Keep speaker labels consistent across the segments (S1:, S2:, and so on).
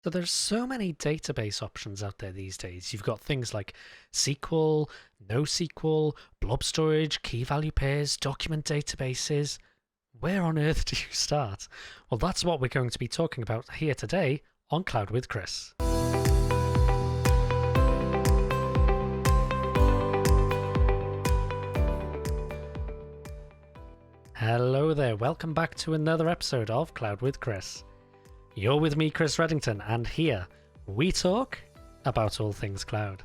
S1: So there's so many database options out there these days. You've got things like SQL, NoSQL, blob storage, key value pairs, document databases. Where on earth do you start? Well, that's what we're going to be talking about here today on Cloud with Chris. Hello there, welcome back to another episode of Cloud with Chris. You're with me, Chris Reddington, and here we talk about all things cloud.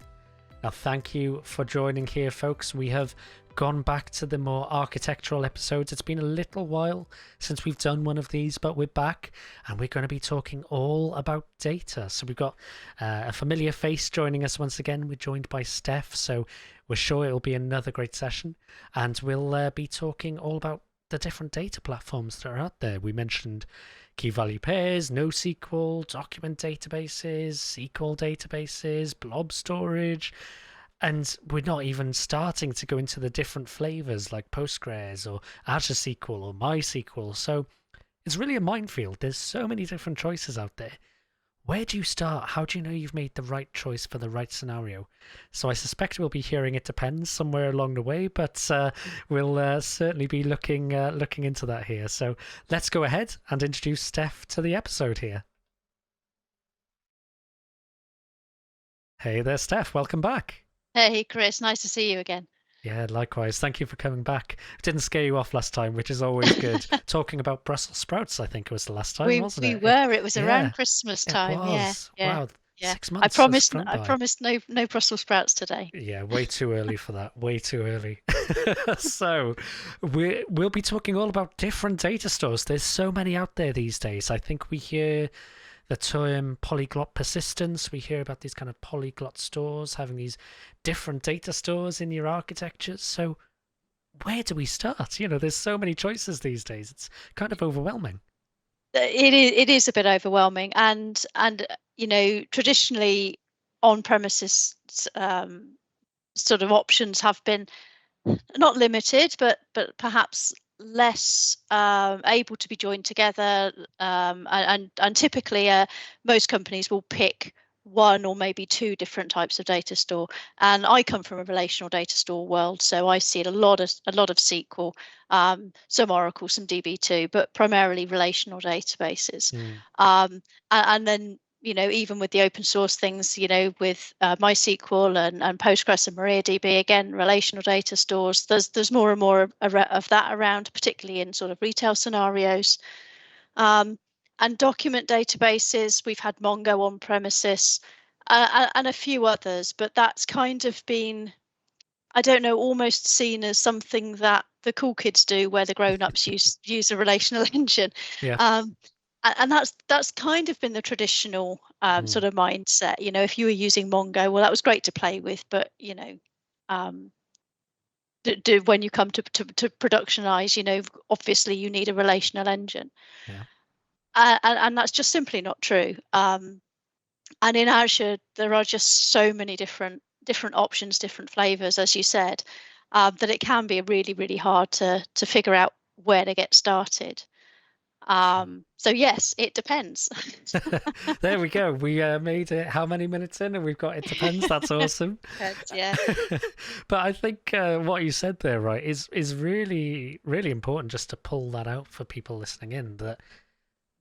S1: Now, thank you for joining here, folks. We have gone back to the more architectural episodes. It's been a little while since we've done one of these, but we're back and we're going to be talking all about data. So we've got a familiar face joining us once again. We're joined by Steph, so we're sure it'll be another great session, and we'll be talking all about the different data platforms that are out there. We mentioned key value pairs, NoSQL, document databases, SQL databases, blob storage, and we're not even starting to go into the different flavors like Postgres or Azure SQL or MySQL. So it's really a minefield. There's so many different choices out there. Where do you start? How do you know you've made the right choice for the right scenario? So I suspect we'll be hearing it depends somewhere along the way, but we'll certainly be looking into that here. So let's go ahead and introduce Steph to the episode here. Hey there, Steph. Welcome back.
S2: Hey, Chris. Nice to see you again.
S1: Yeah, likewise. Thank you for coming back. Didn't scare you off last time, which is always good. Talking about Brussels sprouts, I think it was the last time,
S2: We
S1: wasn't
S2: we
S1: it?
S2: were. It was
S1: Yeah,
S2: around Christmas
S1: it
S2: time. Yeah,
S1: was.
S2: yeah,
S1: Wow,
S2: yeah.
S1: 6 months has flown
S2: I
S1: by.
S2: promised no Brussels sprouts today.
S1: Yeah, way too early for that. Way too early. So, we'll be talking all about different data stores. There's so many out there these days. I think we hear the term polyglot persistence. We hear about these kind of polyglot stores having these different data stores in your architectures. So, where do we start? You know, there's so many choices these days. It's kind of overwhelming.
S2: It is a bit overwhelming, and traditionally on premises sort of options have been not limited, but perhaps less able to be joined together, and typically most companies will pick one or maybe two different types of data store. And I come from a relational data store world, so I see a lot of SQL, some Oracle, some DB2, but primarily relational databases.
S1: Mm.
S2: And then even with the open source things, with MySQL and Postgres and MariaDB, again, relational data stores, there's more and more of that around, particularly in sort of retail scenarios. And document databases, we've had Mongo on premises, and a few others, but that's kind of been, I don't know, almost seen as something that the cool kids do, where the grown-ups use a relational engine.
S1: Yeah.
S2: And that's kind of been the traditional sort of mindset. If you were using Mongo, well, that was great to play with, but um, when you come to productionize, obviously you need a relational engine.
S1: Yeah.
S2: And that's just simply not true. And in Azure, there are just so many different options, different flavors, as you said, that it can be really, really hard to figure out where to get started. So yes, it depends.
S1: There we go. We made it how many minutes in, and we've got it depends. That's awesome.
S2: Yeah.
S1: But I think what you said there, right, is really, really important, just to pull that out for people listening in, that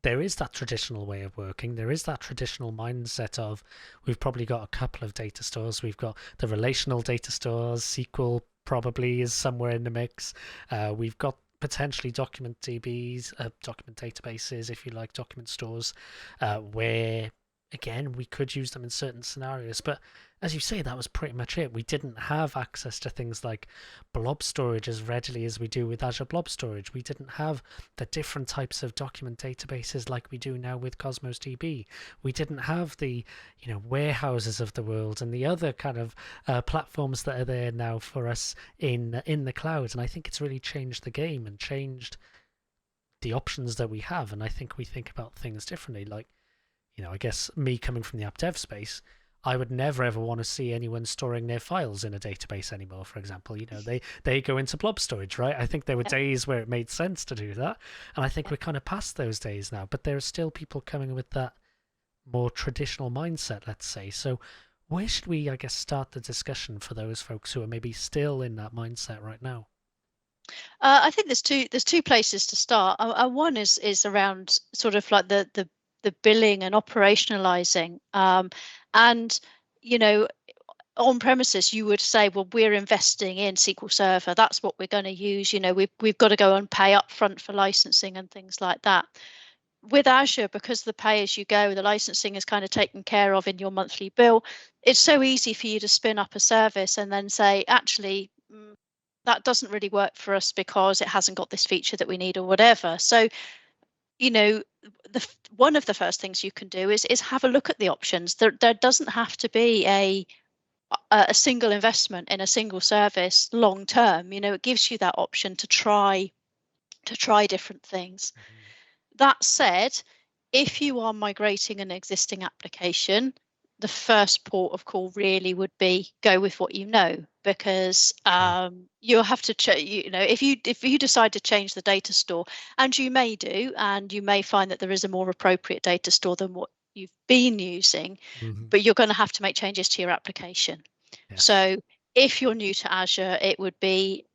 S1: there is that traditional way of working. There is that traditional mindset of, we've probably got a couple of data stores. We've got the relational data stores. SQL probably is somewhere in the mix. We've got potentially document DBs, document databases, if you like, document stores, where again we could use them in certain scenarios. But as you say, that was pretty much it. We didn't have access to things like blob storage as readily as we do with Azure Blob Storage. We didn't have the different types of document databases like we do now with Cosmos DB. We didn't have the warehouses of the world and the other kind of platforms that are there now for us in the cloud. And I think it's really changed the game and changed the options that we have. And I think we think about things differently. Like, I guess me coming from the app dev space, I would never ever want to see anyone storing their files in a database anymore, for example. They go into blob storage, right? I think there were days where it made sense to do that. And I think we're kind of past those days now. But there are still people coming with that more traditional mindset, let's say. So where should we, I guess, start the discussion for those folks who are maybe still in that mindset right now?
S2: I think there's two places to start. One is around sort of like the billing and operationalizing, and you know on premises you would say, well, we're investing in SQL Server. That's what we're going to use. We've got to go and pay up front for licensing and things like that. With Azure, because the pay as you go, the licensing is kind of taken care of in your monthly bill. It's so easy for you to spin up a service and then say, actually, that doesn't really work for us because it hasn't got this feature that we need or whatever. So, you know, one of the first things you can do is have a look at the options. There doesn't have to be a single investment in a single service long term. It gives you that option to try different things.
S1: Mhm.
S2: That said, if you are migrating an existing application, the first port of call really would be go with what you know, because
S1: Sure.
S2: you'll have to if you decide to change the data store, and you may do, and you may find that there is a more appropriate data store than what you've been using,
S1: Hmm.
S2: but you're going to have to make changes to your application.
S1: Yes.
S2: So if you're new to Azure, it would be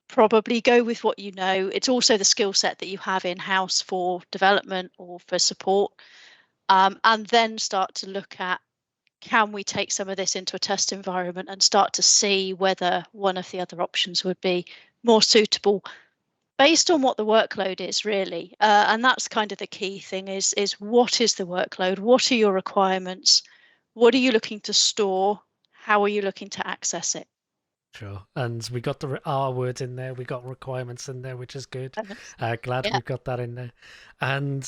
S2: probably go with what you know. It's also the skill set that you have in house for development or for support, and then start to look at, can we take some of this into a test environment and start to see whether one of the other options would be more suitable based on what the workload is, really. And that's kind of the key thing, is what is the workload? What are your requirements? What are you looking to store? How are you looking to access it?
S1: Sure. And we got the R word in there. We got requirements in there, which is good.
S2: Yes.
S1: Glad
S2: Yeah.
S1: we've got that in there. And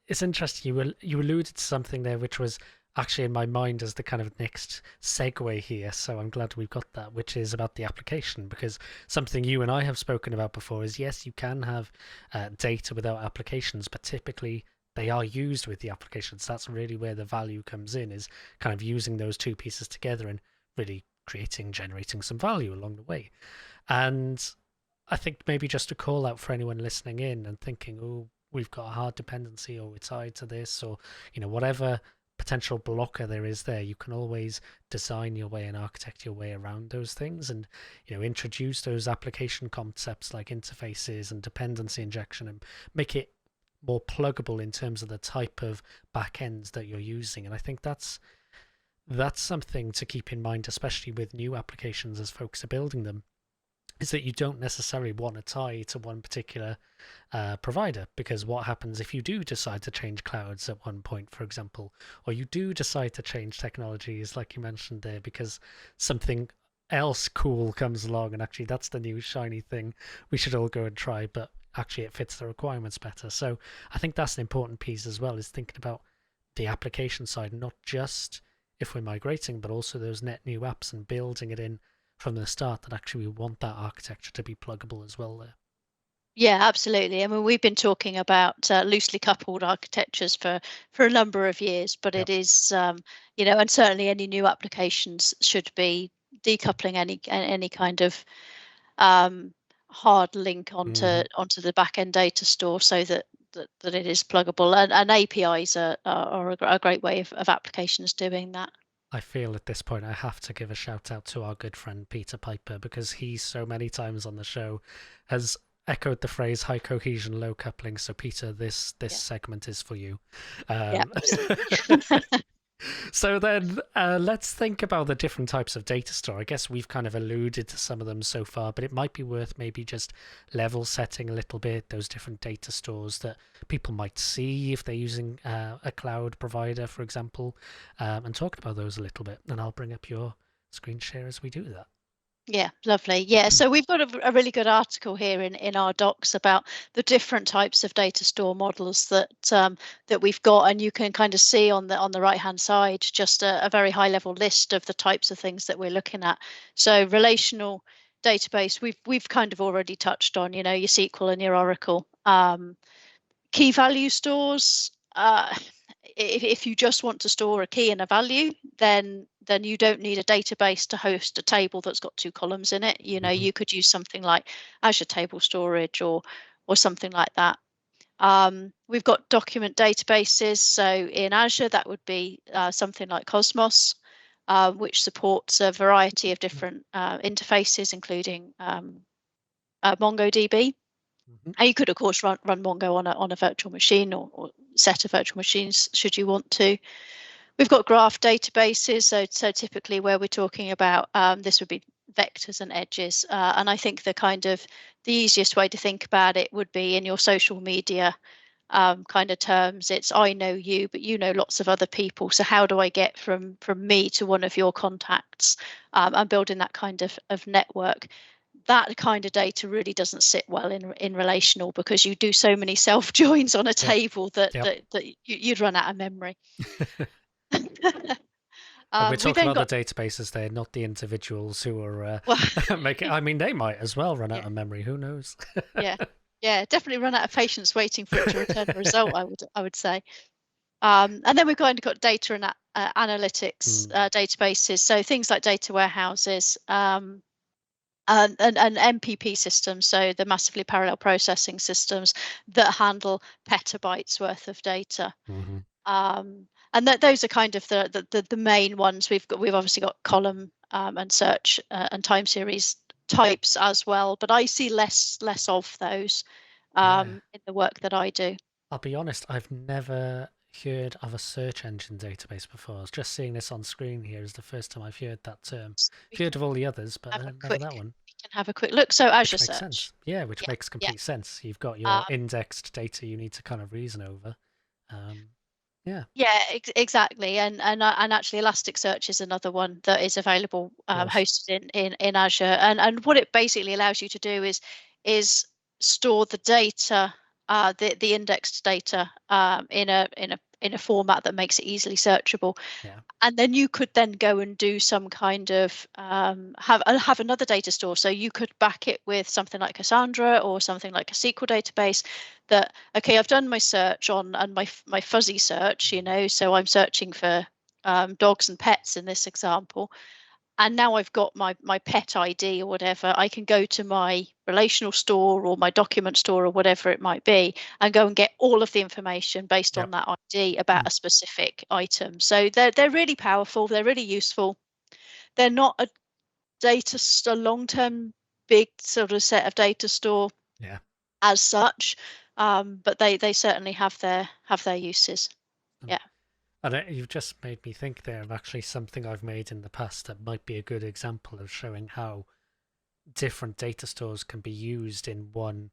S1: it's interesting. You alluded to something there, which was actually in my mind as the kind of next segue here. So I'm glad we've got that, which is about the application, because something you and I have spoken about before is, yes, you can have data without applications, but typically they are used with the applications. That's really where the value comes in, is kind of using those two pieces together and really generating some value along the way. And I think maybe just a call out for anyone listening in and thinking, oh, we've got a hard dependency, or we're tied to this, or whatever potential blocker there is there, you can always design your way and architect your way around those things, and introduce those application concepts like interfaces and dependency injection, and make it more pluggable in terms of the type of backends that you're using. And I think that's something to keep in mind, especially with new applications as folks are building them, is that you don't necessarily want to tie to one particular provider, because what happens if you do decide to change clouds at one point, for example, or you do decide to change technologies like you mentioned there, because something else cool comes along and actually that's the new shiny thing we should all go and try, but actually it fits the requirements better. So I think that's an important piece as well, is thinking about the application side, not just if we're migrating, but also those net new apps, and building it in from the start that actually we want that architecture to be pluggable as well there.
S2: Yeah, absolutely. I mean, we've been talking about loosely coupled architectures for a number of years, but
S1: Yep.
S2: it is, and certainly any new applications should be decoupling any kind of um, hard link onto
S1: Hmm.
S2: the back end data store, so that it is pluggable. And APIs are a great way of applications doing that.
S1: I feel at this point I have to give a shout out to our good friend Peter Piper, because he so many times on the show has echoed the phrase high cohesion, low coupling. So Peter, this
S2: Yeah,
S1: segment is for you.
S2: yeah,
S1: Um,
S2: absolutely.
S1: So then let's think about the different types of data store. I guess we've kind of alluded to some of them so far, but it might be worth maybe just level setting a little bit those different data stores that people might see if they're using a cloud provider, for example, and talking about those a little bit. And I'll bring up your screen share as we do that.
S2: Yeah, lovely. Yeah, so we've got a really good article here in our docs about the different types of data store models that we've got, and you can kind of see on the right hand side just a very high level list of the types of things that we're looking at. So relational database, we've kind of already touched on, your SQL and your Oracle. Key value stores. If you just want to store a key and a value, then you don't need a database to host a table that's got two columns in it.
S1: Mhm.
S2: You could use something like Azure Table Storage or something like that. We've got document databases. So in Azure, that would be something like Cosmos, which supports a variety of different interfaces, including MongoDB.
S1: Mhm.
S2: And you could, of course, run Mongo on a virtual machine or set of virtual machines should you want to. We've got graph databases. So typically where we're talking about this would be vectors and edges. And I think the easiest way to think about it would be in your social media kind of terms. It's I know you, but you know lots of other people. So how do I get from me to one of your contacts? And building that kind of network. That kind of data really doesn't sit well in relational, because you do so many self joins on a
S1: Yep.
S2: table that
S1: Yep.
S2: you'd run out of memory.
S1: And we're
S2: We
S1: talking
S2: then
S1: about
S2: got
S1: the databases there, not the individuals who are
S2: well,
S1: making. I mean, they might as well run out
S2: yeah,
S1: of memory. Who knows?
S2: yeah, yeah, definitely run out of patience waiting for it to return a result. I would say. And then we've kind of got data and analytics
S1: Mm,
S2: databases, so things like data warehouses, and MPP systems, so the massively parallel processing systems that handle petabytes worth of data.
S1: mhm.
S2: And those are kind of the main ones. We've obviously got column and search and time series types as well, but I see less of those
S1: Yeah.
S2: in the work that I do.
S1: I'll be honest, I've never heard of a search engine database before. Just seeing this on screen here is the first time I've heard that term.
S2: We
S1: I've heard
S2: can
S1: of all the others, but
S2: have a
S1: never that one.
S2: quick look. So Azure
S1: Which makes
S2: Search.
S1: sense. Yeah, which
S2: Yeah,
S1: makes
S2: yeah.
S1: complete sense. You've got
S2: Um,
S1: your indexed data you need to kind of reason over. Um, yeah,
S2: Yeah, exactly. And actually Elasticsearch is another one that is available
S1: of course.
S2: hosted in Azure. And what it basically allows you to do is store the data, the indexed data, in a format that makes it easily searchable.
S1: Yeah,
S2: And then you could then go and do some kind of have another data store. So you could back it with something like Cassandra or something like a SQL database. That okay, I've done my search on and my fuzzy search,
S1: mm,
S2: so I'm searching for dogs and pets in this example, and now I've got my pet ID or whatever. I can go to my relational store or my document store or whatever it might be, and go and get all of the information based on
S1: yep.
S2: that ID about
S1: Mm,
S2: a specific item. So they're really powerful. They're really useful. They're not a long term big sort of set of data store
S1: yeah.
S2: as such, but they certainly have their uses.
S1: Um,
S2: Yeah.
S1: and you've just made me think there of actually something I've made in the past that might be a good example of showing how different data stores can be used in one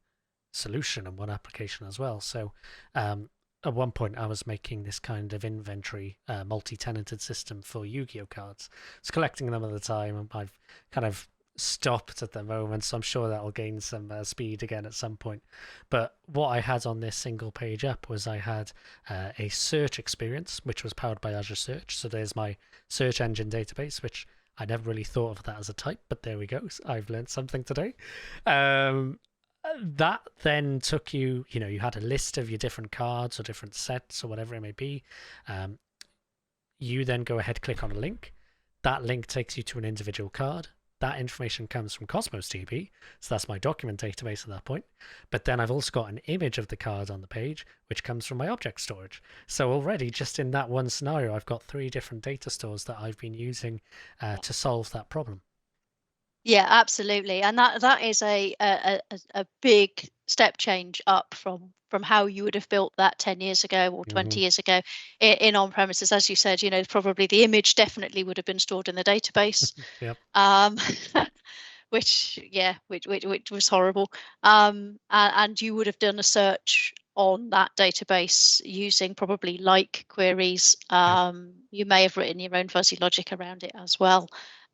S1: solution and one application as well. So at one point I was making this kind of inventory multi-tenanted system for Yu-Gi-Oh cards. It's collecting them at the time, and I've kind of stopped at the moment, so I'm sure that'll gain some speed again at some point. But what I had on this single page up was I had a search experience which was powered by Azure Search. So there's my search engine database, which I never really thought of that as a type, but there we go. I've learned something today. Um, that then took you, you had a list of your different cards or different sets or whatever it may be. Um, you then go ahead, click on a link. That link takes you to an individual card. That information comes from Cosmos DB, so that's my document database at that point. But then I've also got an image of the card on the page, which comes from my object storage. So already, just in that one scenario, I've got 3 different data stores that I've been using to solve that problem.
S2: Yeah, absolutely, and that is a big step change up from how you would have built that 10 years ago or
S1: Mm-hmm.
S2: 20 years ago in on premises. As you said, probably the image definitely would have been stored in the database,
S1: Yep.
S2: um, which was horrible. And you would have done a search on that database using probably like queries.
S1: Yep.
S2: You may have written your own fuzzy logic around it as well,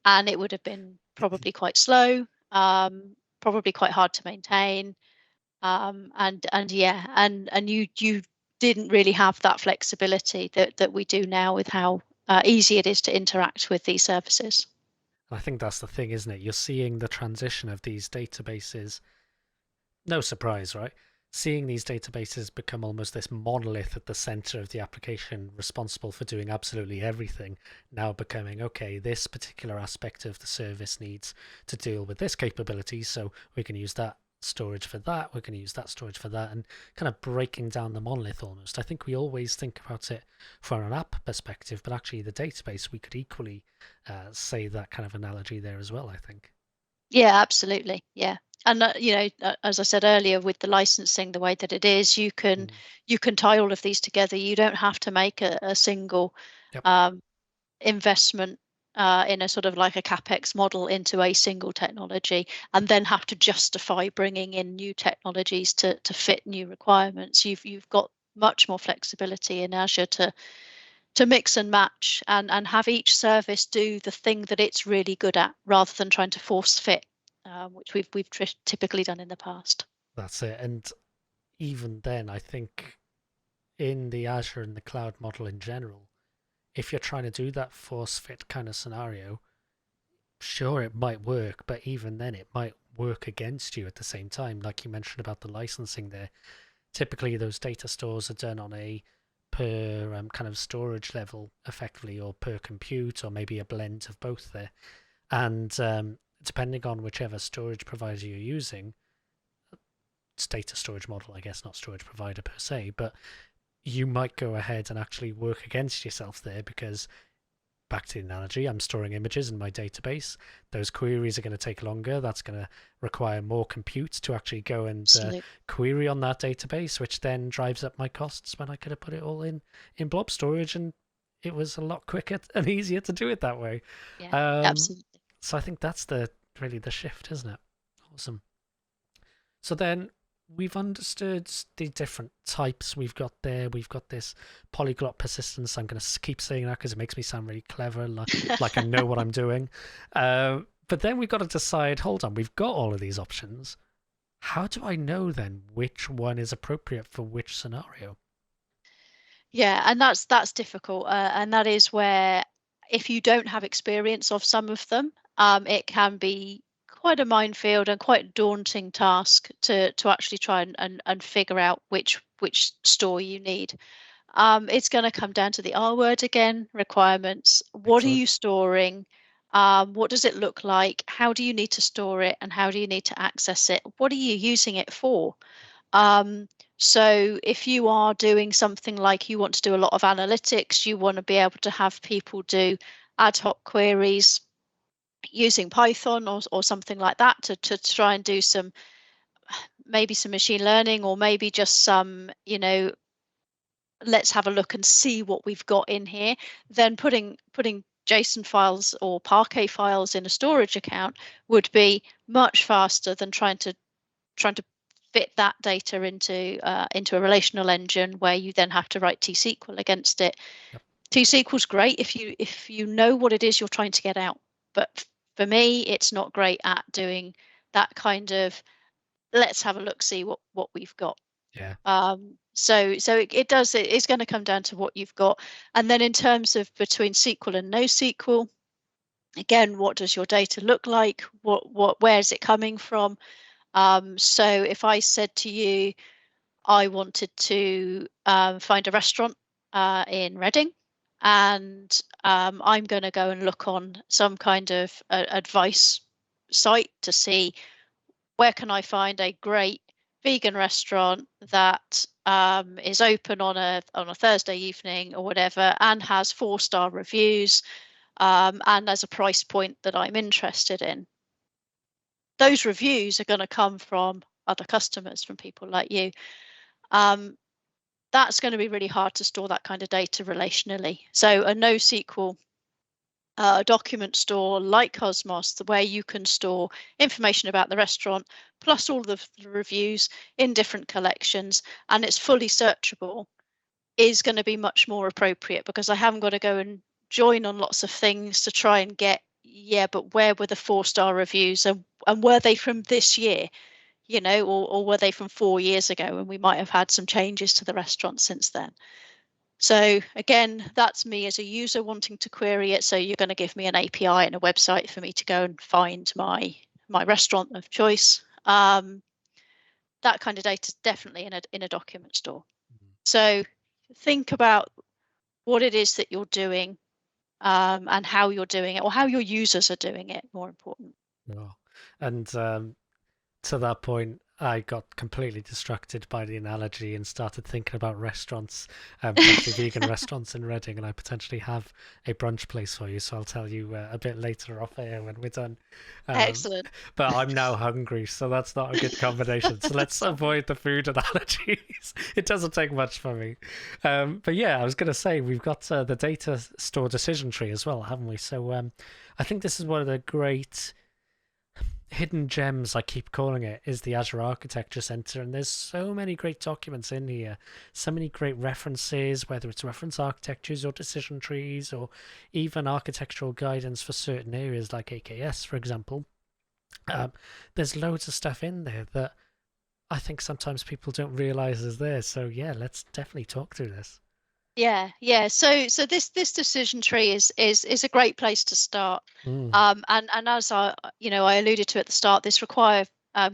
S2: and it would have been probably quite slow, probably quite hard to maintain, and yeah, and you didn't really have that flexibility that we do now with how easy it is to interact with these services.
S1: I think that's the thing, isn't it? You're seeing the transition of these databases. No surprise, right? Seeing these databases become almost this monolith at the center of the application, responsible for doing absolutely everything, now becoming, okay, this particular aspect of the service needs to deal with this capability, so we can use that storage for that, we're going to use that storage for that, and kind of breaking down the monolith almost. I think we always think about it from an app perspective, but actually the database, we could equally say that kind of analogy there as well, I think.
S2: Yeah, absolutely. Yeah. And as I said earlier, with the licensing the way that it is, you can
S1: Mm.
S2: tie all of these together. You don't have to make a single
S1: Yep.
S2: um, investment in a sort of like a capex model into a single technology, and then have to justify bringing in new technologies to fit new requirements. You've got much more flexibility in Azure to mix and match, and have each service do the thing that it's really good at, rather than trying to force fit, which we've typically done in the past.
S1: That's it. And even then, I think in the Azure and the cloud model in general, if you're trying to do that force fit kind of scenario, sure, it might work, but even then, it might work against you at the same time. Like you mentioned about the licensing there, typically those data stores are done on a per kind of storage level, effectively, or per compute, or maybe a blend of both there. And depending on whichever storage provider you're using, it's data storage model, I guess, not storage provider per se, but you might go ahead and actually work against yourself there because, back to the analogy, I'm storing images in my database. Those queries are going to take longer. That's going to require more compute to actually go and query on that database, which then drives up my costs when I could have put it all in blob storage, and it was a lot quicker and easier to do it that way.
S2: Yeah,
S1: Um,
S2: absolutely.
S1: so I think that's really the shift, isn't it? Awesome. So then we've understood the different types we've got there. We've got this polyglot persistence. I'm going to keep saying that because it makes me sound really clever, like I know what I'm doing. But then we've got to decide, hold on, we've got all of these options. How do I know then which one is appropriate for which scenario?
S2: Yeah, and that's difficult, and that is where, if you don't have experience of some of them, it can be quite a minefield and quite a daunting task to actually try and figure out which store you need. It's going to come down to the R word again, requirements. What are
S1: Excellent.
S2: you storing? What does it look like? How do you need to store it, and how do you need to access it? What are you using it for? Um, so if you are doing something like you want to do a lot of analytics, you want to be able to have people do ad hoc queries using Python or something like that to try and do some, maybe some machine learning, or maybe just some, let's have a look and see what we've got in here. Then putting JSON files or Parquet files in a storage account would be much faster than trying to fit that data into a relational engine, where you then have to write T-SQL against it.
S1: Yep.
S2: T-SQL is great if you know what it is you're trying to get out, but for me, it's not great at doing that kind of, let's have a look, see what we've got.
S1: Yeah.
S2: So it's going to come down to what you've got, and then in terms of between SQL and NoSQL, again, what does your data look like? Where is it coming from? So if I said to you, I wanted to find a restaurant in Reading, and I'm going to go and look on some kind of advice site to see where can I find a great vegan restaurant that is open on a Thursday evening or whatever, and has 4-star reviews, and as a price point that I'm interested in. Those reviews are going to come from other customers, from people like you. That's going to be really hard to store that kind of data relationally. So a NoSQL document store like Cosmos, where you can store information about the restaurant plus all the reviews in different collections, and it's fully searchable, is going to be much more appropriate, because I haven't got to go and join on lots of things to try and get, yeah, but where were the 4-star reviews, and were they from this year? Or were they from 4 years ago, and we might have had some changes to the restaurant since then. So again, that's me as a user wanting to query it. So you're going to give me an API and a website for me to go and find my restaurant of choice. That kind of data is definitely in a document store. So think about what it is that you're doing, and how you're doing it, or how your users are doing it, more important.
S1: Oh. And to that point, I got completely distracted by the analogy and started thinking about restaurants, potentially vegan restaurants in Reading, and I potentially have a brunch place for you. So I'll tell you a bit later off air when we're done. Um,
S2: Excellent.
S1: but I'm now hungry, so that's not a good combination. So let's
S2: Sorry.
S1: avoid the food analogies. It doesn't take much for me. But yeah, I was going to say we've got the data store decision tree as well, haven't we? So I think this is one of the great hidden gems, I keep calling it, is the Azure Architecture Center. And there's so many great documents in here, so many great references, whether it's reference architectures or decision trees, or even architectural guidance for certain areas like AKS, for example. Um, there's loads of stuff in there that I think sometimes people don't realize is there. So yeah, let's definitely talk through this.
S2: Yeah. So this decision tree is a great place to start.
S1: Mm,
S2: And as I alluded to at the start, this require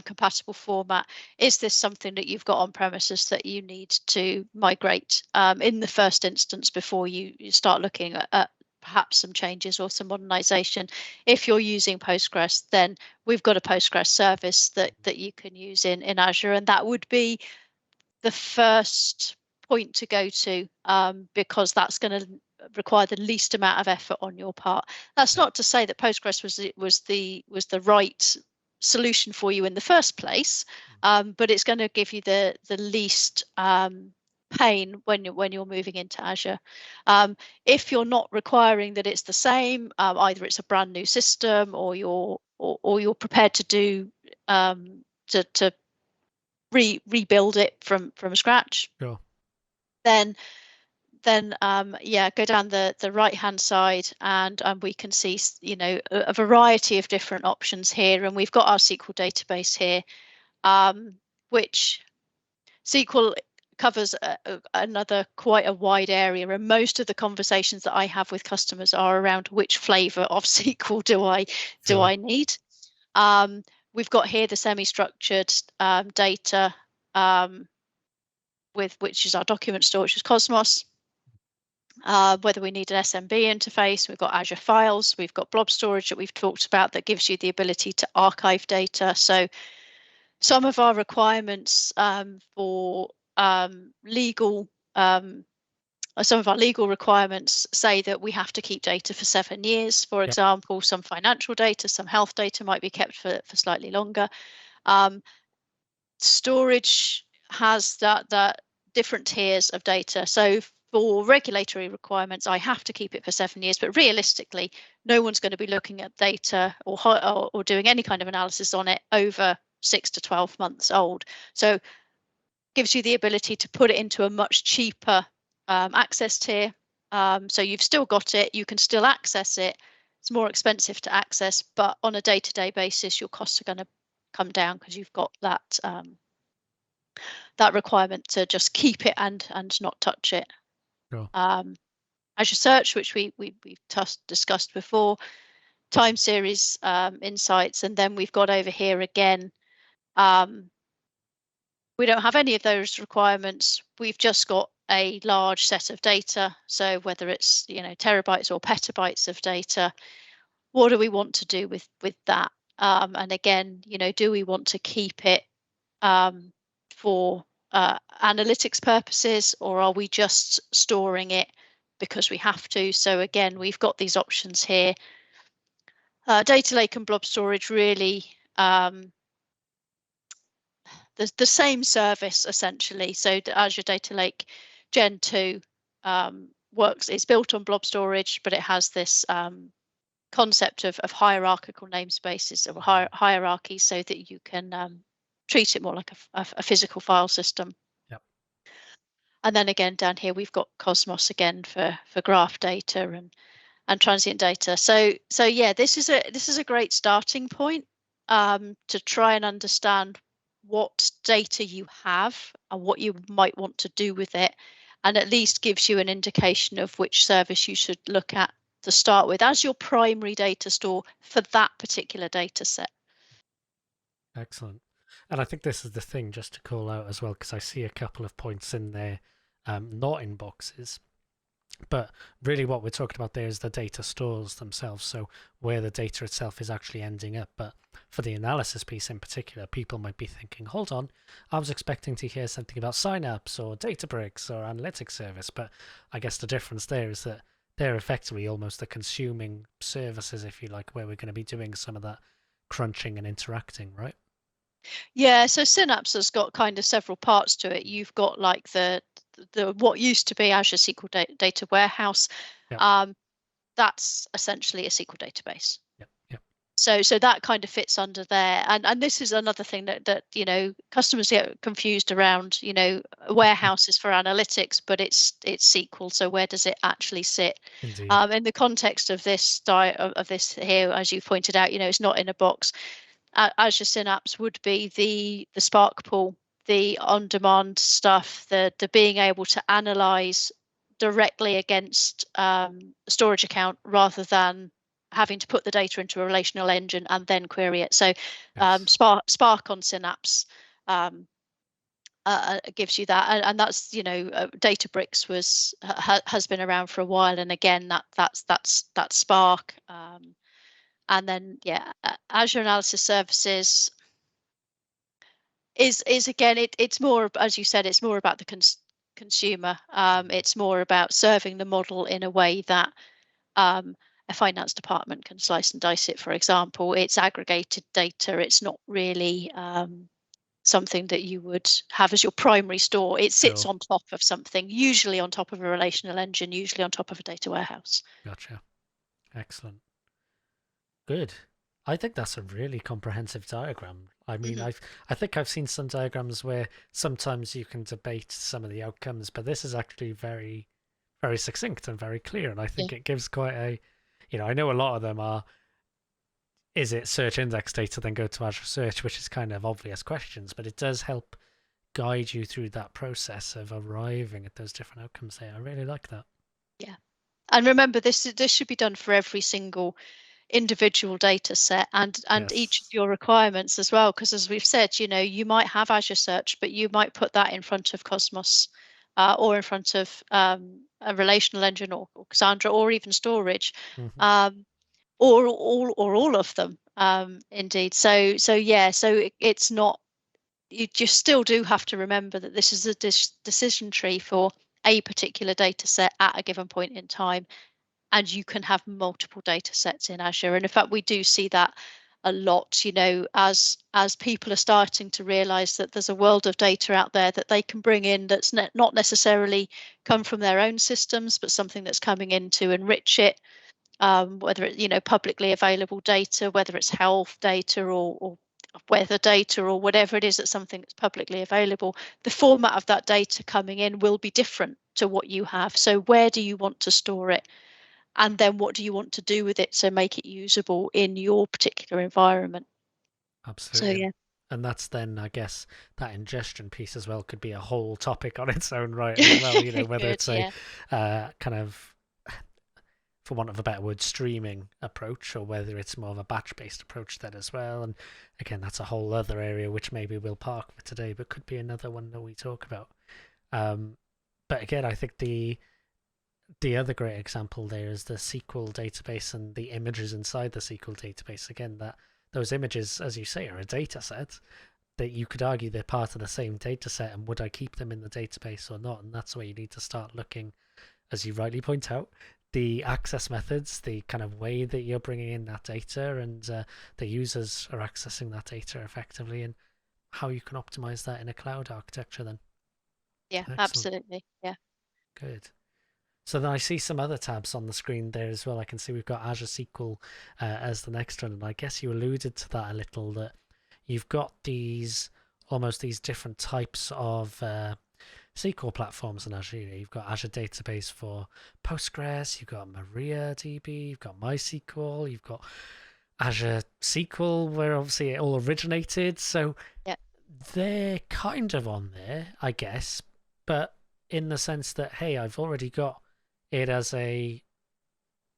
S2: compatible format. Is this something that you've got on premises that you need to migrate in the first instance before you start looking at perhaps some changes or some modernization? If you're using Postgres, then we've got a Postgres service that you can use in Azure, and that would be the first point to go to, because that's going to require the least amount of effort on your part. That's
S1: yeah,
S2: not to say that Postgres was the right solution for you in the first place, but it's going to give you the least pain when you're moving into Azure. If you're not requiring that it's the same, either it's a brand new system or you're prepared to do to rebuild it from scratch,
S1: sure.
S2: then yeah, go down the right hand side, and we can see a variety of different options here, and we've got our SQL database here, which SQL covers another quite a wide area, and most of the conversations that I have with customers are around which flavor of SQL do
S1: Sure.
S2: I need. um, we've got here the semi-structured data, um, with which is our document store, which is Cosmos. Whether we need an SMB interface, we've got Azure Files, we've got Blob storage that we've talked about that gives you the ability to archive data. So some of our requirements for legal, some of our legal requirements say that we have to keep data for 7 years. For
S1: Yep.
S2: example, some financial data, some health data might be kept for slightly longer. Um, Storage has that different tiers of data. So for regulatory requirements, I have to keep it for 7 years, but realistically, no one's going to be looking at data or doing any kind of analysis on it over 6 to 12 months old. So gives you the ability to put it into a much cheaper access tier. So you've still got it, you can still access it. It's more expensive to access, but on a day-to-day basis, your costs are going to come down because you've got that requirement to just keep it and not touch it.
S1: Sure.
S2: Azure Search, which we've discussed before, time series insights, and then we've got over here again. We don't have any of those requirements. We've just got a large set of data. So whether it's terabytes or petabytes of data, what do we want to do with that? And again, do we want to keep it for analytics purposes, or are we just storing it because we have to? So again, we've got these options here. Data lake and blob storage really the same service essentially. So the Azure Data Lake Gen 2 works. It's built on blob storage, but it has this concept of hierarchical namespaces or hierarchies, so that you can treat it more like a physical file system.
S1: Yep.
S2: And then again down here we've got Cosmos again for graph data and transient data. So yeah, this is a great starting point to try and understand what data you have and what you might want to do with it, and at least gives you an indication of which service you should look at to start with as your primary data store for that particular data set.
S1: Excellent. And I think this is the thing just to call out as well, because I see a couple of points in there, not in boxes. But really what we're talking about there is the data stores themselves, so where the data itself is actually ending up. But for the analysis piece in particular, people might be thinking, hold on, I was expecting to hear something about signups or Databricks or analytics service, but I guess the difference there is that they're effectively almost the consuming services, if you like, where we're going to be doing some of that crunching and interacting, right?
S2: Yeah, so Synapse has got kind of several parts to it. You've got like the what used to be Azure SQL data warehouse.
S1: Yep,
S2: Um, that's essentially a SQL database.
S1: yep, yep.
S2: So that kind of fits under there. And this is another thing that customers get confused around. Warehouses for analytics, but it's SQL. So where does it actually sit?
S1: Indeed.
S2: In the context of this of this here, as you pointed out, it's not in a box. Azure Synapse would be the Spark pool, the on-demand stuff, the being able to analyze directly against a storage account rather than having to put the data into a relational engine and then query it. So
S1: Yes.
S2: Spark on Synapse gives you that, and that's Databricks has been around for a while, and again that's Spark. And then Azure Analysis Services is again it's more, as you said, it's more about the consumer. It's more about serving the model in a way that a finance department can slice and dice it. For example, it's aggregated data. It's not really something that you would have as your primary store. It sits
S1: Sure.
S2: on top of something, usually on top of a relational engine, usually on top of a data warehouse.
S1: Gotcha. Excellent. Good. I think that's a really comprehensive diagram. I mean,
S2: Hmm.
S1: I think I've seen some diagrams where sometimes you can debate some of the outcomes, but this is actually very, very succinct and very clear. And I
S2: Yeah.
S1: think it gives quite a, I know a lot of them are, is it search index data, then go to Azure Search, which is kind of obvious questions, but it does help guide you through that process of arriving at those different outcomes there. I really like that.
S2: Yeah. And remember, this should be done for every single individual data set and each of
S1: Yes.
S2: your requirements as well, because as we've said, you might have Azure Search, but you might put that in front of Cosmos, or in front of a relational engine, or Cassandra, or even storage,
S1: Hmm.
S2: um, or all of them, indeed. So yeah, so it's not, you just still do have to remember that this is a decision tree for a particular data set at a given point in time, and you can have multiple data sets in Azure. And in fact, we do see that a lot, as people are starting to realize that there's a world of data out there that they can bring in that's not necessarily come from their own systems, but something that's coming in to enrich it, whether it's publicly available data, whether it's health data or weather data or whatever it is, that's something that's publicly available. The format of that data coming in will be different to what you have. So where do you want to store it? And then what do you want to do with it to make it usable in your particular environment? So
S1: Absolutely.
S2: yeah.
S1: And that's then, I guess, that ingestion piece as well could be a whole topic on its own right as well, whether
S2: Good,
S1: it's a
S2: yeah.
S1: kind of, for want of a better word, streaming approach, or whether it's more of a batch-based approach then as well. And again, that's a whole other area which maybe we'll park for today, but could be another one that we talk about. Um, but again, I think the other great example there is the SQL database and the images inside the SQL database. Again, that those images, as you say, are a data set that you could argue they're part of the same data set, and would I keep them in the database or not? And that's where you need to start looking, as you rightly point out, the access methods, the kind of way that you're bringing in that data, and the users are accessing that data effectively, and how you can optimize that in a cloud architecture then.
S2: Yeah,
S1: Excellent.
S2: absolutely. Yeah.
S1: Good. So then I see some other tabs on the screen there as well. I can see we've got Azure SQL as the next one, and I guess you alluded to that a little, that you've got almost these different types of SQL platforms in Azure. You've got Azure Database for Postgres, you've got MariaDB, you've got MySQL, you've got Azure SQL, where obviously it all originated. So
S2: Yeah.
S1: they're kind of on there, I guess, but in the sense that, hey, I've already got it as a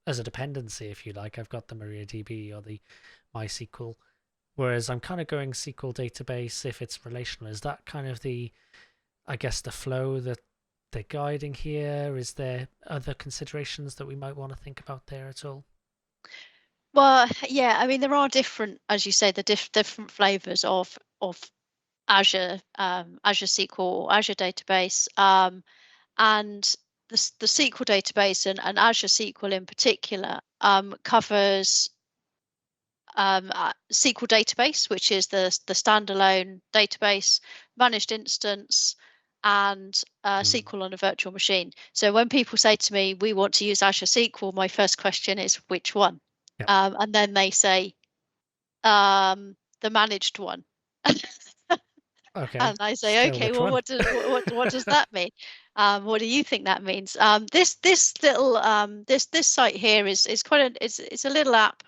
S1: dependency, if you like. I've got the MariaDB or the MySQL, whereas I'm kind of going SQL database if it's relational. Is that kind of I guess, the flow that they're guiding here? Is there other considerations that we might want to think about there at all?
S2: Well, yeah, I mean, there are different, as you say, the different flavors of Azure, Azure SQL, Azure Database, and the SQL database and Azure SQL in particular covers SQL database, which is the standalone database, managed instance, and SQL on a virtual machine. So when people say to me, we want to use Azure SQL, my first question is, which one?
S1: Yeah.
S2: And then they say, the managed one.
S1: Okay.
S2: And I say,
S1: Still,
S2: okay,
S1: which
S2: well,
S1: one?
S2: what does that mean? What do you think that means? This little this site here is quite it's a little app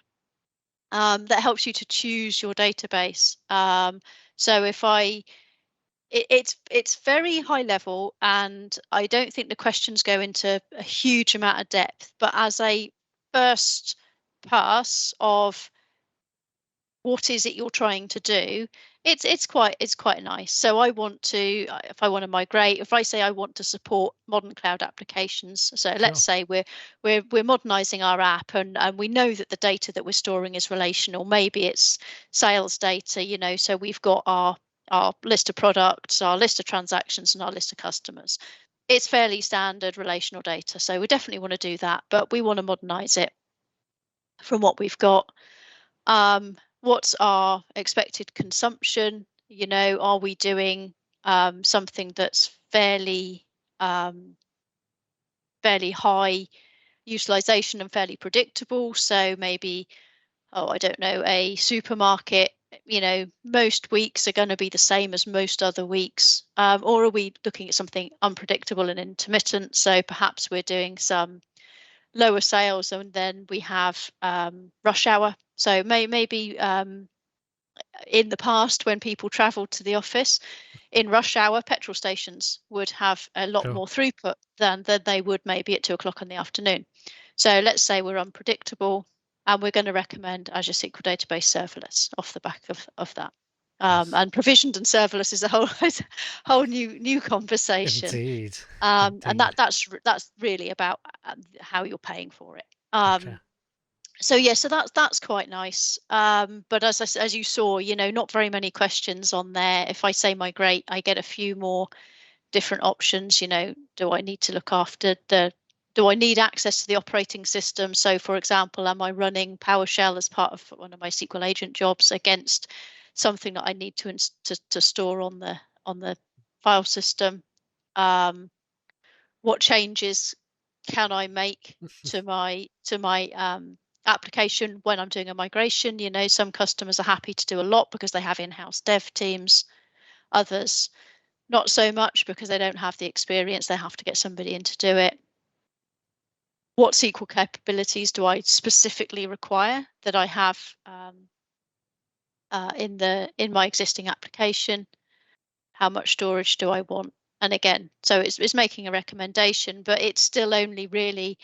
S2: that helps you to choose your database. So if it's very high level, and I don't think the questions go into a huge amount of depth. But as a first pass of what is it you're trying to do, it's quite nice. So I want to, if I want to migrate, if I say I want to support modern cloud applications, so let's
S1: Sure.
S2: say we're modernizing our app, and we know that the data that we're storing is relational. Maybe it's sales data, so we've got our list of products, our list of transactions, and our list of customers. It's fairly standard relational data, so we definitely want to do that, but we want to modernize it from what we've got. What's our expected consumption? Are we doing something that's fairly high utilization and fairly predictable? So maybe, oh, I don't know, a supermarket, most weeks are going to be the same as most other weeks. Or are we looking at something unpredictable and intermittent? So perhaps we're doing some lower sales, and then we have rush hour. So maybe in the past, when people traveled to the office in rush hour, petrol stations would have a lot
S1: Sure.
S2: more throughput than they would maybe at 2 o'clock in the afternoon. So let's say we're unpredictable, and we're going to recommend Azure SQL Database serverless off the back of that.
S1: Nice.
S2: And provisioned and serverless is a whole new conversation.
S1: Indeed.
S2: And
S1: Indeed.
S2: that's really about how you're paying for it.
S1: Gotcha.
S2: So yeah, so that's quite nice. But as you saw, not very many questions on there. If I say migrate, I get a few more different options. Do I need to look after do I need access to the operating system? So for example, am I running PowerShell as part of one of my SQL agent jobs against something that I need to store on the file system? What changes can I make to my application when I'm doing a migration? Some customers are happy to do a lot because they have in-house dev teams. Others not so much because they don't have the experience. They have to get somebody in to do it. What SQL capabilities do I specifically require that I have in my existing application? How much storage do I want? And again, so it's making a recommendation, but it's still only really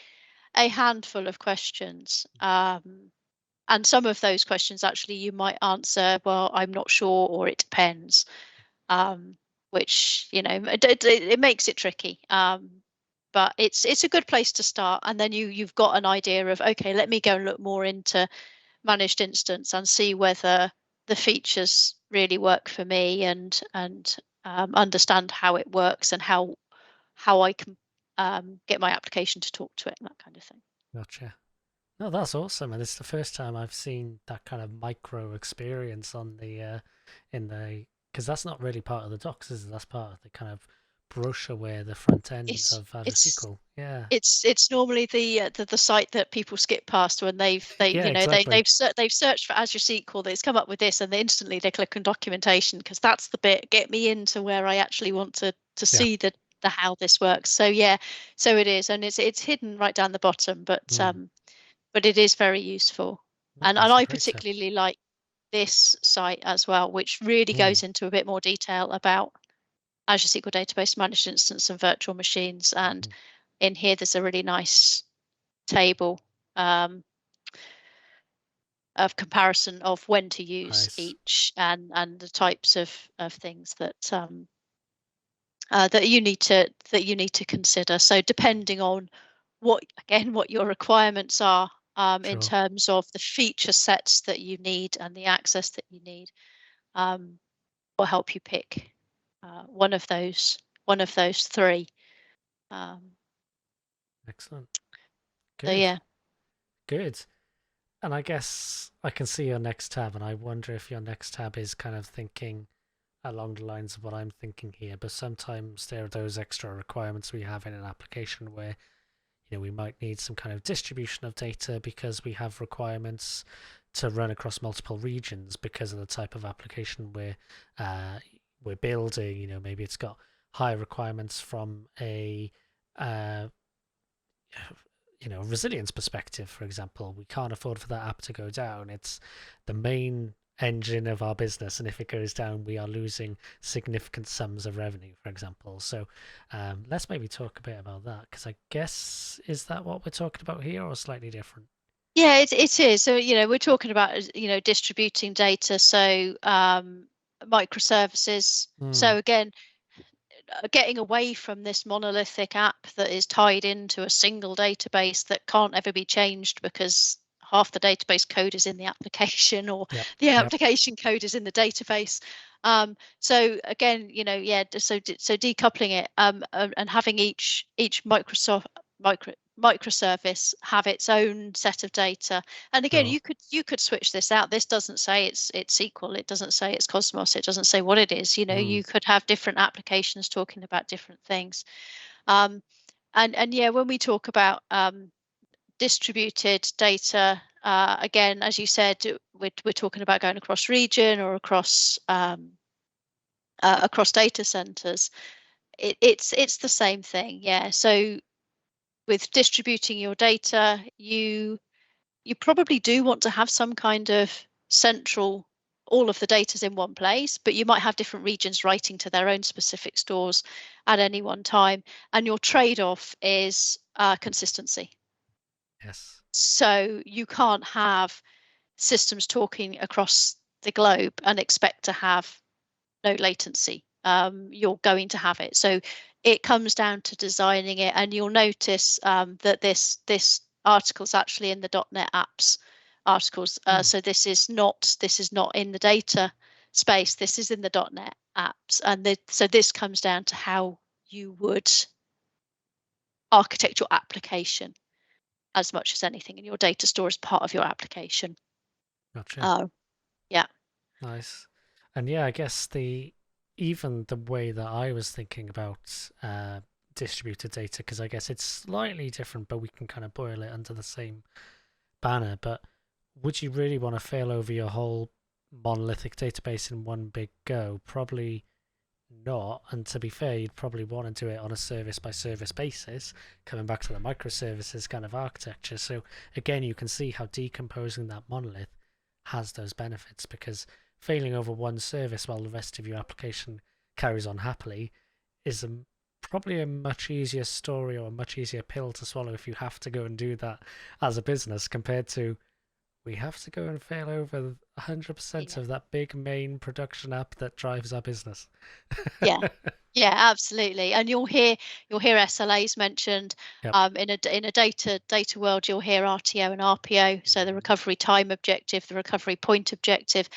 S2: a handful of questions. And some of those questions actually you might answer, well, I'm not sure, or it depends, which, it makes it tricky. But it's a good place to start. And then you've got an idea of, okay, let me go and look more into managed instance and see whether the features really work for me, and understand how it works, and how I can get my application to talk to it, and that kind of thing.
S1: Gotcha. No, that's awesome, and it's the first time I've seen that kind of micro experience on the in the because that's not really part of the docs, is it? That's part of the kind of brush away the front end
S2: It's
S1: of Azure
S2: it's
S1: SQL. Yeah.
S2: it's normally the site that people skip past when
S1: Yeah, exactly.
S2: they've searched for Azure SQL. That's come up with this, and they instantly they click on documentation, because that's the bit, get me into where I actually want to
S1: Yeah.
S2: see the how this works. So yeah, so it is, and it's hidden right down the bottom,
S1: Mm.
S2: but it is very useful.
S1: No,
S2: And
S1: that's a
S2: I
S1: great tip.
S2: particularly like this site as well, which really
S1: Mm.
S2: goes into a bit more detail about Azure SQL Database Managed Instance and virtual machines. And
S1: Mhm.
S2: in here, there's a really nice table of comparison of when to use
S1: Nice.
S2: each, and the types of things that that you need to consider. So depending on what your requirements are, in
S1: Sure.
S2: terms of the feature sets that you need and the access that you need, um, will help you pick one of those three. Um,
S1: Excellent.
S2: so
S1: Good.
S2: yeah.
S1: Good. And I guess I can see your next tab, and I wonder if your next tab is kind of thinking along the lines of what I'm thinking here. But sometimes there are those extra requirements we have in an application where we might need some kind of distribution of data because we have requirements to run across multiple regions because of the type of application we're building. Maybe it's got high requirements from a uh, resilience perspective, for example. We can't afford for that app to go down. It's the main engine of our business, and if it goes down, we are losing significant sums of revenue, for example. So let's maybe talk a bit about that, because I guess, is that what we're talking about here, or slightly different?
S2: Yeah, it is. So, we're talking about, distributing data. So, microservices.
S1: Mm,
S2: So again, getting away from this monolithic app that is tied into a single database that can't ever be changed because half the database code is in the application, or
S1: yep,
S2: the
S1: yep.
S2: application code is in the database. So again, yeah, so decoupling it, and having each microservice have its own set of data. And again,
S1: Sure.
S2: you could switch this out. This doesn't say it's SQL, it doesn't say it's Cosmos, it doesn't say what it is.
S1: Mm,
S2: You could have different applications talking about different things. um, and yeah, when we talk about distributed data, again, as you said, we're talking about going across region or across data centers. It's the same thing. Yeah. So with distributing your data, you probably do want to have some kind of central, all of the data's in one place, but you might have different regions writing to their own specific stores at any one time. And your trade-off is consistency.
S1: yes.
S2: So you can't have systems talking across the globe and expect to have no latency. You're going to have it. So it comes down to designing it, and you'll notice that this article is actually in the .NET Apps articles.
S1: Mm,
S2: So this is not in the data space. This is in the .NET Apps, and so this comes down to how you would architect your application as much as anything, and your data store is part of your application.
S1: gotcha.
S2: Oh, yeah.
S1: Nice. And yeah, I guess even the way that I was thinking about distributed data, because I guess it's slightly different, but we can kind of boil it under the same banner. But would you really want to fail over your whole monolithic database in one big go? Probably not. And to be fair, you'd probably want to do it on a service by service basis, coming back to the microservices kind of architecture. So again, you can see how decomposing that monolith has those benefits, because failing over one service while the rest of your application carries on happily is probably a much easier story, or a much easier pill to swallow if you have to go and do that as a business, compared to we have to go and fail over 100%
S2: Yeah.
S1: of that big main production app that drives our business.
S2: Yeah. Yeah, absolutely. And you'll hear SLAs mentioned.
S1: Yep.
S2: In a data world, you'll hear RTO and RPO, so the recovery time objective, the recovery point objective.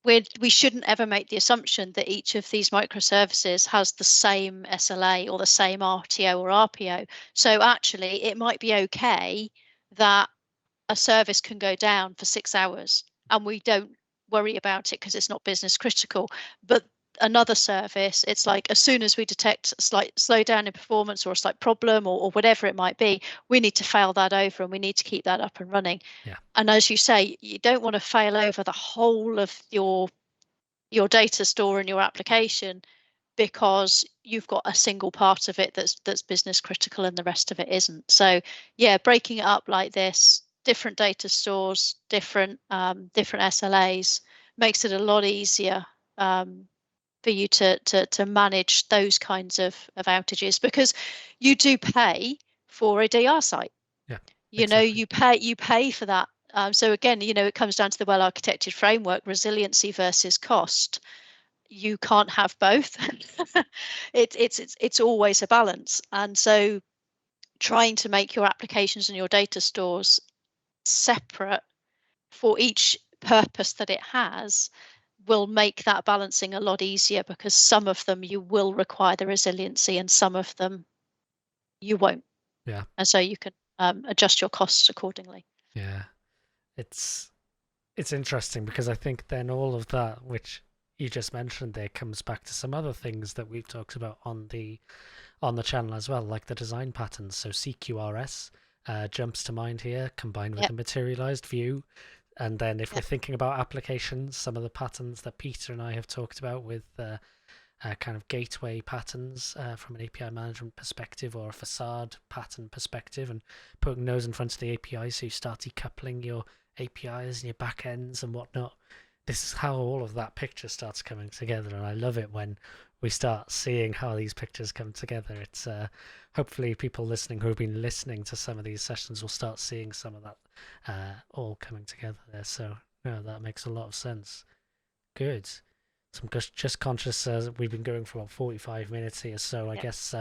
S2: We shouldn't ever make the assumption that each of these microservices has the same SLA or the same RTO or RPO. So actually, it might be okay that a service can go down for 6 hours and we don't worry about it because it's not business critical. But another service, it's like as soon as we detect a slight slowdown in performance or a slight problem, or whatever it might be, we need to fail that over and we need to keep that up and running.
S1: Yeah.
S2: And as you say, you don't want to fail over the whole of your data store and your application because you've got a single part of it that's business critical and the rest of it isn't. So yeah, breaking it up like this, different data stores, different SLAs, makes it a lot easier for you to manage those kinds of outages, because you do pay for a DR site.
S1: Yeah.
S2: You know,
S1: Exactly.
S2: you pay for that. So again, it comes down to the well architected framework, resiliency versus cost. you can't have both. It's always a balance, and so trying to make your applications and your data stores separate for each purpose that it has will make that balancing a lot easier, because some of them you will require the resiliency and some of them you won't.
S1: Yeah.
S2: And so you can adjust your costs accordingly.
S1: Yeah. It's interesting because I think then all of that which you just mentioned there comes back to some other things that we've talked about on the channel as well, like the design patterns. So CQRS jumps to mind here, combined with
S2: Yep.
S1: the materialized view. And then if
S2: Yep.
S1: we're thinking about applications, some of the patterns that Peter and I have talked about with kind of gateway patterns from an API management perspective, or a facade pattern perspective, and putting those in front of the API so you start decoupling your APIs and your backends and whatnot. This is how all of that picture starts coming together, and I love it when we start seeing how these pictures come together. It's hopefully people listening who have been listening to some of these sessions will start seeing some of that all coming together there. So no, that makes a lot of sense. Good. So I'm just conscious we've been going for about 45 minutes here, so I guess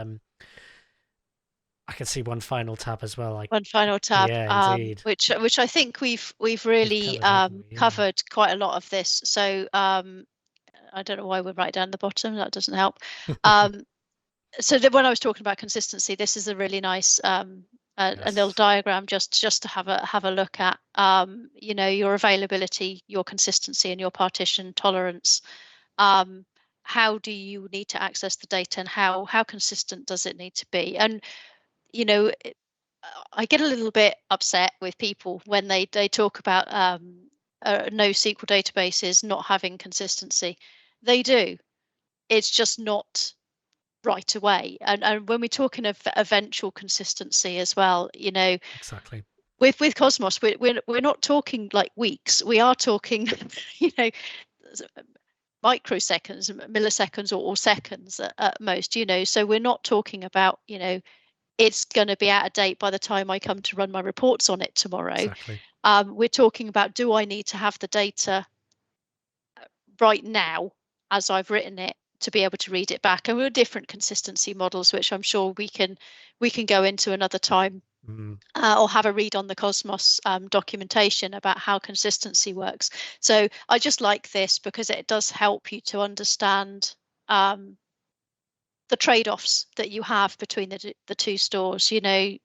S1: I can see one final tab as well.
S2: One final tab,
S1: yeah, indeed.
S2: which I think we've really covered quite a lot of this. So I don't know why we're right down the bottom. That doesn't help. So when I was talking about consistency, this is a really nice a little diagram just to have a look at. You know, your availability, your consistency, and your partition tolerance. How do you need to access the data, and how consistent does it need to be? And you know, I get a little bit upset with people when they talk about NoSQL databases not having consistency. They do. It's just not right away. And when we're talking of eventual consistency as well, you know,
S1: exactly.
S2: With Cosmos, we're not talking like weeks. We are talking, you know, microseconds, milliseconds, or seconds at most. You know, so we're not talking about, you know, it's going to be out of date by the time I come to run my reports on it tomorrow.
S1: Exactly.
S2: We're talking about, do I need to have the data right now as I've written it to be able to read it back? And we're different consistency models, which I'm sure we can go into another time, or have a read on the Cosmos documentation about how consistency works. So I just like this because it does help you to understand the trade-offs that you have between the two stores. You know,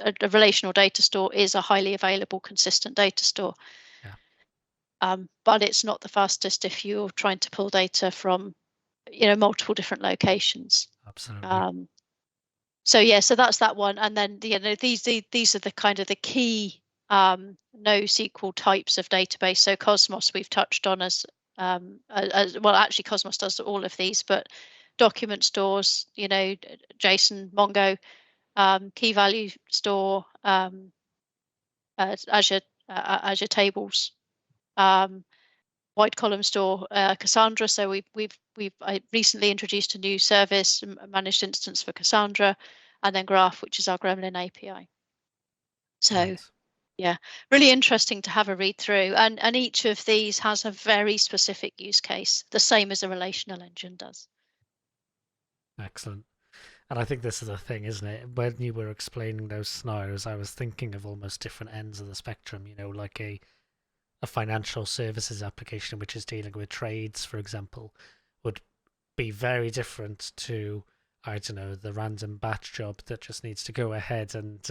S2: a relational data store is a highly available, consistent data store. But it's not the fastest if you're trying to pull data from, you know, multiple different locations.
S1: Absolutely.
S2: So yeah, so that's that one. And then you know, these are the kind of the key NoSQL types of database. So Cosmos we've touched on as well. Actually, Cosmos does all of these, but document stores, you know, JSON, Mongo, key value store, Azure tables, wide column store, Cassandra. So I recently introduced a new service, a managed instance for Cassandra, and then Graph, which is our Gremlin API. So yeah, really interesting to have a read through, and each of these has a very specific use case, the same as a relational engine does.
S1: Excellent. And I think this is the thing, isn't it? When you were explaining those scenarios, I was thinking of almost different ends of the spectrum, you know, like a financial services application which is dealing with trades, for example, would be very different to, I don't know, the random batch job that just needs to go ahead and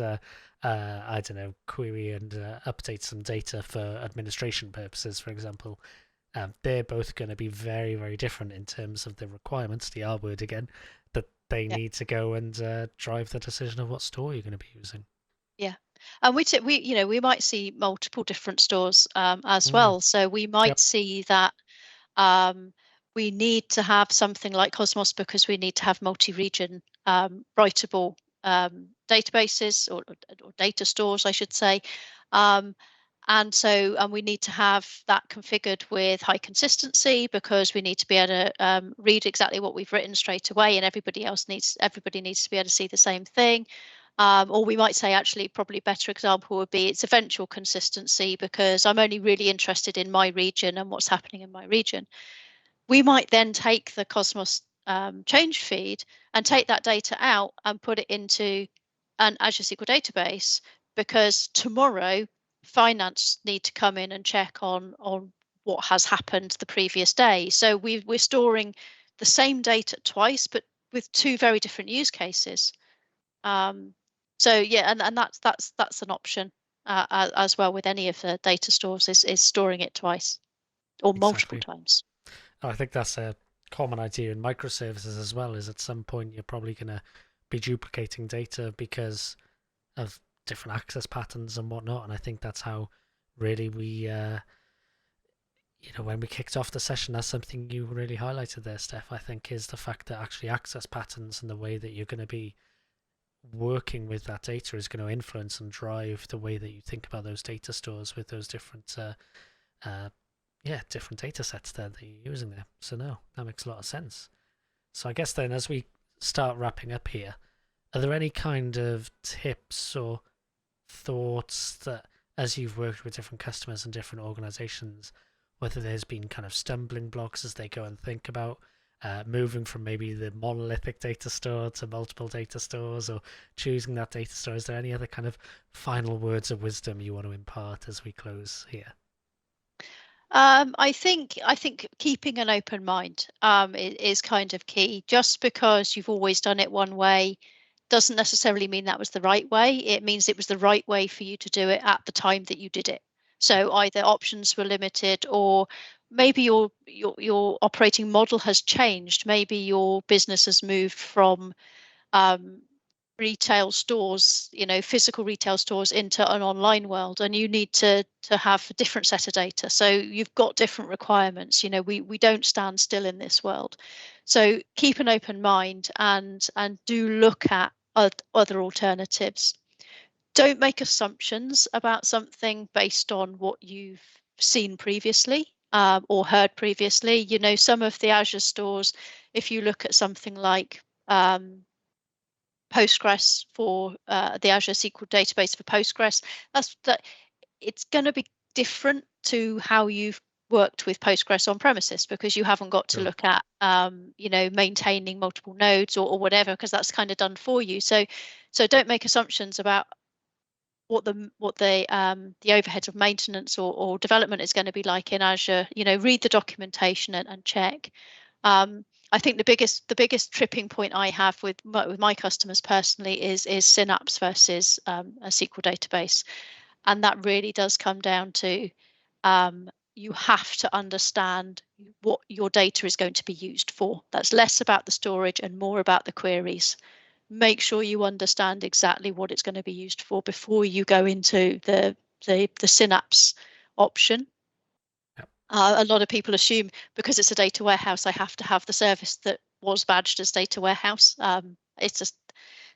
S1: I don't know, query and update some data for administration purposes, for example. They're both going to be very, very different in terms of the requirements, the R word again, that they need to go and drive the decision of what store you're going to be using.
S2: Yeah, and we you know, we might see multiple different stores as well. So we might see that we need to have something like Cosmos because we need to have multi-region writable databases, or data stores, I should say. And we need to have that configured with high consistency because we need to be able to read exactly what we've written straight away, and everybody needs to be able to see the same thing. Or we might say, actually, probably a better example would be it's eventual consistency because I'm only really interested in my region and what's happening in my region. we might then take the Cosmos change feed and take that data out and put it into an Azure SQL database, because tomorrow finance need to come in and check on what has happened the previous day. So we're storing the same data twice, but with two very different use cases. So yeah, and that's an option as well with any of the data stores, is storing it twice or multiple
S1: Exactly.
S2: times.
S1: I think that's a common idea in microservices as well, is at some point you're probably going to be duplicating data because of different access patterns and whatnot. And I think that's how really we, when we kicked off the session, that's something you really highlighted there, Steph, I think, is the fact that actually access patterns and the way that you're going to be working with that data is going to influence and drive the way that you think about those data stores with those different different data sets there that you're using there. So no, that makes a lot of sense. So I guess then, as we start wrapping up here, are there any kind of tips or thoughts that, as you've worked with different customers and different organizations, whether there's been kind of stumbling blocks as they go and think about moving from maybe the monolithic data store to multiple data stores, or choosing that data store? Is there any other kind of final words of wisdom you want to impart as we close here?
S2: I think keeping an open mind is kind of key. Just because you've always done it one way doesn't necessarily mean that was the right way. It means it was the right way for you to do it at the time that you did it. So either options were limited, or maybe your operating model has changed. Maybe your business has moved from retail stores, physical retail stores, into an online world, and you need to have a different set of data. So you've got different requirements. We don't stand still in this world. So keep an open mind and do look at other alternatives. Don't make assumptions about something based on what you've seen previously or heard previously. Some of the Azure stores, if you look at something like Postgres for the Azure SQL database for Postgres, it's going to be different to how you've worked with Postgres on premises, because you haven't got to look at maintaining multiple nodes or whatever, because that's kind of done for you. So don't make assumptions about what the overheads of maintenance or development is going to be like in Azure. Read the documentation and check. I think the biggest tripping point I have with my customers personally is Synapse versus a SQL database, and that really does come down to you have to understand what your data is going to be used for. That's less about the storage and more about the queries. Make sure you understand exactly what it's going to be used for before you go into the Synapse option. A lot of people assume because it's a data warehouse, I have to have the service that was badged as data warehouse. It's just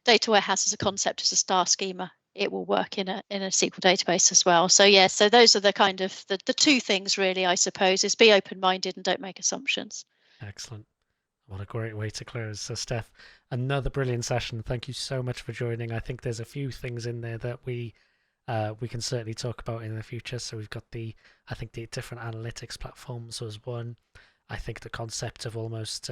S2: data warehouse as a concept, as a star schema. It will work in a SQL database as well. So yeah, so those are the kind of the two things really, I suppose, is be open-minded and don't make assumptions.
S1: Excellent. What a great way to close. So Steph, another brilliant session. Thank you so much for joining. I think there's a few things in there that we can certainly talk about in the future. So we've got the different analytics platforms was one. I think the concept of almost,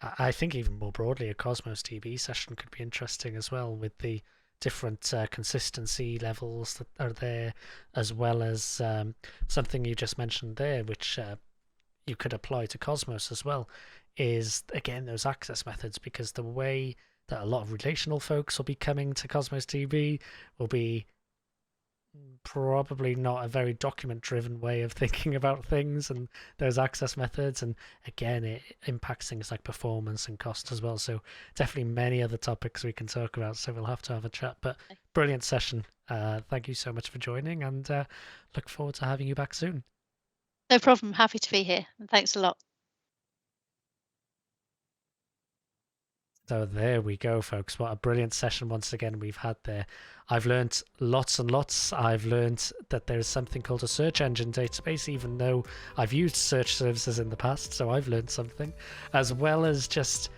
S1: I think even more broadly, a Cosmos DB session could be interesting as well, with the different consistency levels that are there, as well as something you just mentioned there, which you could apply to Cosmos as well, is again those access methods, because the way that a lot of relational folks will be coming to Cosmos DB will be probably not a very document driven way of thinking about things and those access methods, and again it impacts things like performance and cost as well. So definitely many other topics we can talk about, so we'll have to have a chat. But brilliant session. Thank you so much for joining, and look forward to having you back soon.
S2: No problem. Happy to be here, and thanks a lot.
S1: So there we go, folks. What a brilliant session once again we've had there. I've learned lots and lots. I've learned that there's something called a search engine database, even though I've used search services in the past, so I've learned something, as well as just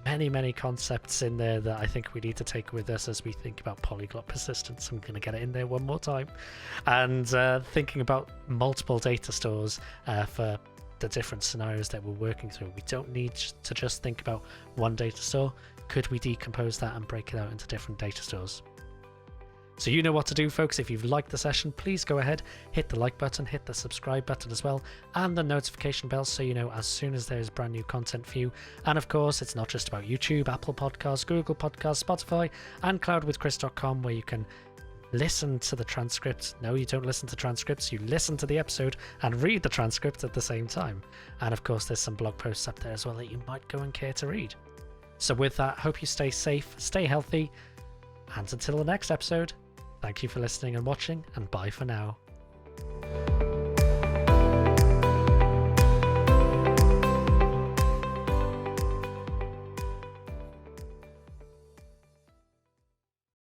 S1: many concepts in there that I think we need to take with us as we think about Polyglot Persistence. I'm going to get it in there one more time. And thinking about multiple data stores for the different scenarios that we're working through. We don't need to just think about one data store. Could we decompose that and break it out into different data stores? So you know what to do, folks. If you've liked the session, please go ahead, hit the like button, hit the subscribe button as well, and the notification bell so you know as soon as there's brand new content for you. And of course, it's not just about YouTube, Apple Podcasts, Google Podcasts, Spotify, and cloudwithchris.com, where you can listen to the transcript. No, you don't listen to transcripts. You listen to the episode and read the transcript at the same time. And of course, there's some blog posts up there as well that you might go and care to read. So with that, hope you stay safe, stay healthy, and until the next episode, thank you for listening and watching, and bye for now.